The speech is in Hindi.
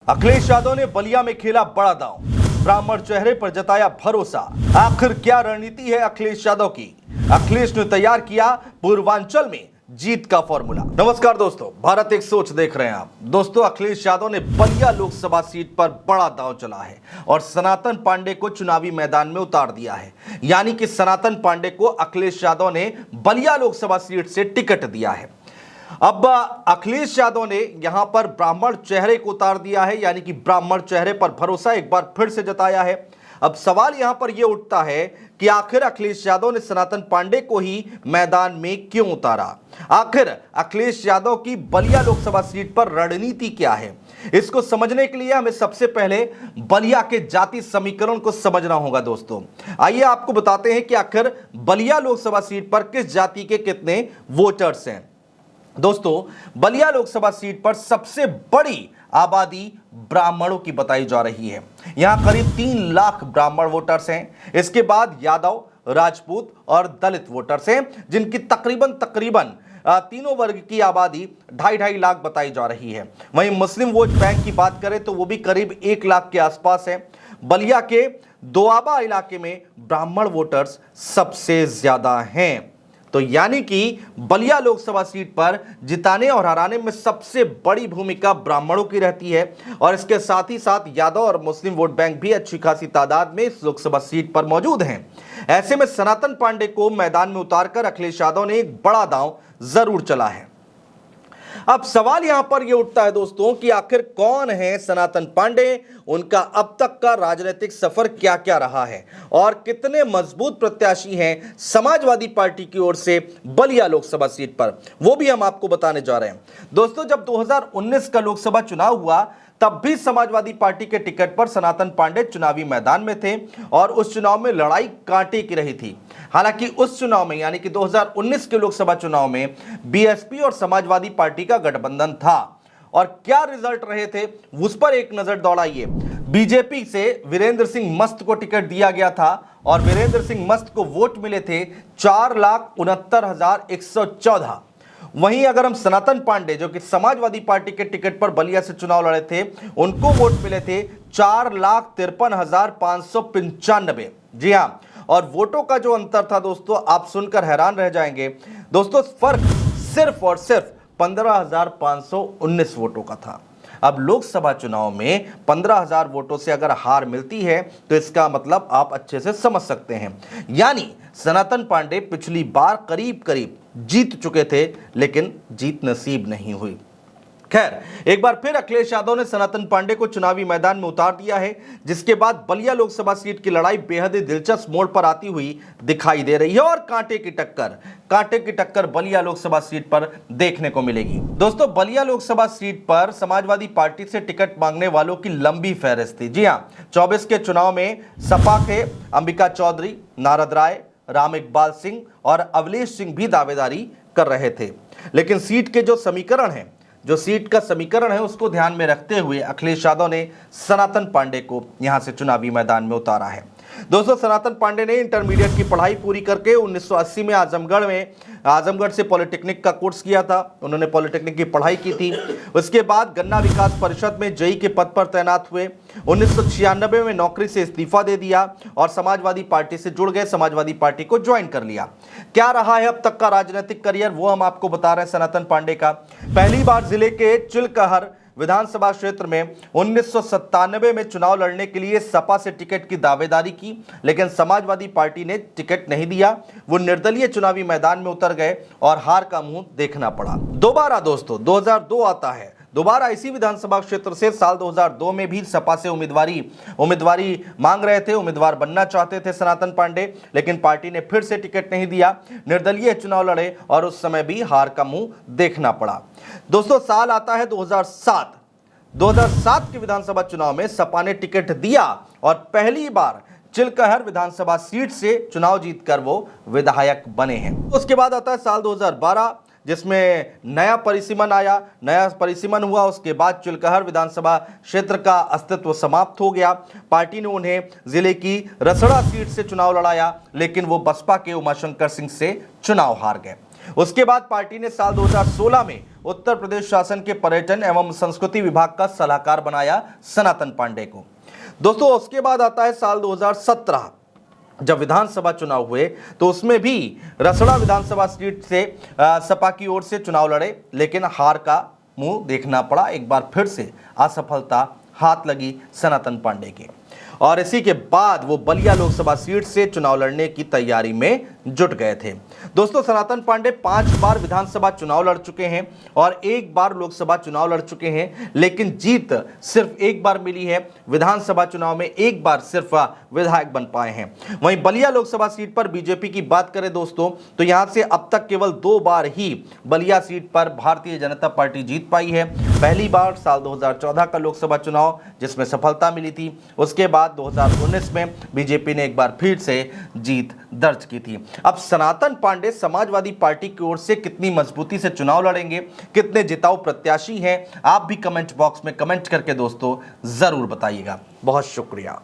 अखिलेश यादव ने बलिया में खेला बड़ा दांव, ब्राह्मण चेहरे पर जताया भरोसा। आखिर क्या रणनीति है अखिलेश यादव की? अखिलेश ने तैयार किया पूर्वांचल में जीत का फॉर्मूला। नमस्कार दोस्तों, भारत एक सोच देख रहे हैं आप। दोस्तों, अखिलेश यादव ने बलिया लोकसभा सीट पर बड़ा दांव चला है और सनातन पांडे को चुनावी मैदान में उतार दिया है। यानी कि सनातन पांडे को अखिलेश यादव ने बलिया लोकसभा सीट से टिकट दिया है। अब अखिलेश यादव ने यहां पर ब्राह्मण चेहरे को उतार दिया है, यानी कि ब्राह्मण चेहरे पर भरोसा एक बार फिर से जताया है। अब सवाल यहां पर यह उठता है कि आखिर अखिलेश यादव ने सनातन पांडे को ही मैदान में क्यों उतारा? आखिर अखिलेश यादव की बलिया लोकसभा सीट पर रणनीति क्या है? इसको समझने के लिए हमें सबसे पहले बलिया के जाति समीकरण को समझना होगा। दोस्तों, आइए आपको बताते हैं कि आखिर बलिया लोकसभा सीट पर किस जाति के कितने वोटर्स हैं। दोस्तों, बलिया लोकसभा सीट पर सबसे बड़ी आबादी ब्राह्मणों की बताई जा रही है। यहां करीब 3 लाख ब्राह्मण वोटर्स हैं। इसके बाद यादव, राजपूत और दलित वोटर्स हैं, जिनकी तकरीबन तीनों वर्ग की आबादी 2.5 लाख बताई जा रही है। वहीं मुस्लिम वोट बैंक की बात करें तो वो भी करीब 1 लाख के आसपास है। बलिया के दोआबा इलाके में ब्राह्मण वोटर्स सबसे ज्यादा हैं। तो यानी कि बलिया लोकसभा सीट पर जिताने और हराने में सबसे बड़ी भूमिका ब्राह्मणों की रहती है और इसके साथ ही साथ यादव और मुस्लिम वोट बैंक भी अच्छी खासी तादाद में इस लोकसभा सीट पर मौजूद हैं। ऐसे में सनातन पांडे को मैदान में उतारकर अखिलेश यादव ने एक बड़ा दांव जरूर चला है। अब सवाल यहां पर यह उठता है दोस्तों कि आखिर कौन है सनातन पांडे, उनका अब तक का राजनीतिक सफर क्या क्या रहा है और कितने मजबूत प्रत्याशी हैं समाजवादी पार्टी की ओर से बलिया लोकसभा सीट पर, वो भी हम आपको बताने जा रहे हैं। दोस्तों, जब 2019 का लोकसभा चुनाव हुआ तब भी समाजवादी पार्टी के टिकट पर सनातन पांडे चुनावी मैदान में थे और उस चुनाव में लड़ाई कांटे की रही थी। हालांकि उस चुनाव में यानी कि 2019 के लोकसभा चुनाव में बीएसपी और समाजवादी पार्टी का गठबंधन था और क्या रिजल्ट रहे थे उस पर एक नजर दौड़ाइए। बीजेपी से वीरेंद्र सिंह मस्त को टिकट दिया गया था और वीरेंद्र सिंह मस्त को वोट मिले थे 4,69,114। वहीं अगर हम सनातन पांडे जो कि समाजवादी पार्टी के टिकट पर बलिया से चुनाव लड़े थे, उनको वोट मिले थे 4,53,595। जी हां, और वोटों का जो अंतर था दोस्तों, आप सुनकर हैरान रह जाएंगे। दोस्तों, फर्क सिर्फ और सिर्फ 15,519 वोटों का था। अब लोकसभा चुनाव में 15,000 वोटों से अगर हार मिलती है तो इसका मतलब आप अच्छे से समझ सकते हैं। यानी सनातन पांडे पिछली बार करीब करीब जीत चुके थे, लेकिन जीत नसीब नहीं हुई। खैर, एक बार फिर अखिलेश यादव ने सनातन पांडे को चुनावी मैदान में उतार दिया है, जिसके बाद बलिया लोकसभा सीट की लड़ाई बेहद ही दिलचस्प मोड़ पर आती हुई दिखाई दे रही है और कांटे की टक्कर बलिया लोकसभा सीट पर देखने को मिलेगी। दोस्तों, बलिया लोकसभा सीट पर समाजवादी पार्टी से टिकट मांगने वालों की लंबी फहरिस्त थी। जी हां, 24 के चुनाव में सपा के अंबिका चौधरी, नारद राय, राम इकबाल सिंह और अवलेश सिंह भी दावेदारी कर रहे थे। लेकिन सीट का समीकरण है उसको ध्यान में रखते हुए अखिलेश यादव ने सनातन पांडे को यहां से चुनावी मैदान में उतारा है। दोस्तों, सनातन पांडे ने इंटरमीडिएट की पढ़ाई पूरी करके 1980 में आजमगढ़ से पॉलिटेक्निक का कोर्स किया था। उन्होंने पॉलिटेक्निक की पढ़ाई की थी। उसके बाद गन्ना विकास परिषद में जेई के पद पर तैनात हुए। 1996 में नौकरी से इस्तीफा दे दिया और समाजवादी पार्टी से जुड़ गए, समाजवादी पार्टी को ज्वाइन कर लिया। क्या रहा है अब तक का राजनीतिक करियर, वो हम आपको बता रहे हैं। सनातन पांडे का पहली बार जिले के चिलकहर विधानसभा क्षेत्र में 1997 में चुनाव लड़ने के लिए सपा से टिकट की दावेदारी की, लेकिन समाजवादी पार्टी ने टिकट नहीं दिया। वो निर्दलीय चुनावी मैदान में उतर गए और हार का मुंह देखना पड़ा। दोबारा दोस्तों 2002 आता है। दोबारा इसी विधानसभा क्षेत्र से साल 2002 में भी सपा से उम्मीदवारी मांग रहे थे, उम्मीदवार बनना चाहते थे सनातन पांडे, लेकिन पार्टी ने फिर से टिकट नहीं दिया। निर्दलीय चुनाव लड़े और उस समय भी हार का मुंह देखना पड़ा। दोस्तों, साल आता है 2007 के विधानसभा चुनाव में सपा ने टिकट दिया और पहली बार चिलकहर विधानसभा सीट से चुनाव जीतकर वो विधायक बने हैं। उसके बाद आता है साल 2012, जिसमें नया परिसीमन हुआ। उसके बाद चिलकहर विधानसभा क्षेत्र का अस्तित्व समाप्त हो गया। पार्टी ने उन्हें जिले की रसड़ा सीट से चुनाव लड़ाया, लेकिन वो बसपा के उमाशंकर सिंह से चुनाव हार गए। उसके बाद पार्टी ने साल 2016 में उत्तर प्रदेश शासन के पर्यटन एवं संस्कृति विभाग का सलाहकार बनाया सनातन पांडे को। दोस्तों उसके बाद आता है साल 2017, जब विधानसभा चुनाव हुए तो उसमें भी रसड़ा विधानसभा सीट से सपा की ओर से चुनाव लड़े, लेकिन हार का मुंह देखना पड़ा। एक बार फिर से असफलता हाथ लगी सनातन पांडे के, और इसी के बाद वो बलिया लोकसभा सीट से चुनाव लड़ने की तैयारी में जुट गए थे। दोस्तों सनातन पांडे 5 बार विधानसभा चुनाव लड़ चुके हैं और 1 बार लोकसभा चुनाव लड़ चुके हैं, लेकिन जीत सिर्फ 1 बार मिली है। विधानसभा चुनाव में 1 बार सिर्फ विधायक बन पाए हैं। वहीं बलिया लोकसभा सीट पर बीजेपी की बात करें दोस्तों, तो यहां से अब तक केवल 2 बार ही बलिया सीट पर भारतीय जनता पार्टी जीत पाई है। पहली बार साल 2014 का लोकसभा चुनाव जिसमें सफलता मिली थी, उसके बाद 2019 में बीजेपी ने एक बार फिर से जीत दर्ज की थी। अब सनातन पांडे समाजवादी पार्टी की ओर से कितनी मजबूती से चुनाव लड़ेंगे, कितने जिताऊ प्रत्याशी हैं, आप भी कमेंट बॉक्स में कमेंट करके दोस्तों जरूर बताइएगा। बहुत शुक्रिया।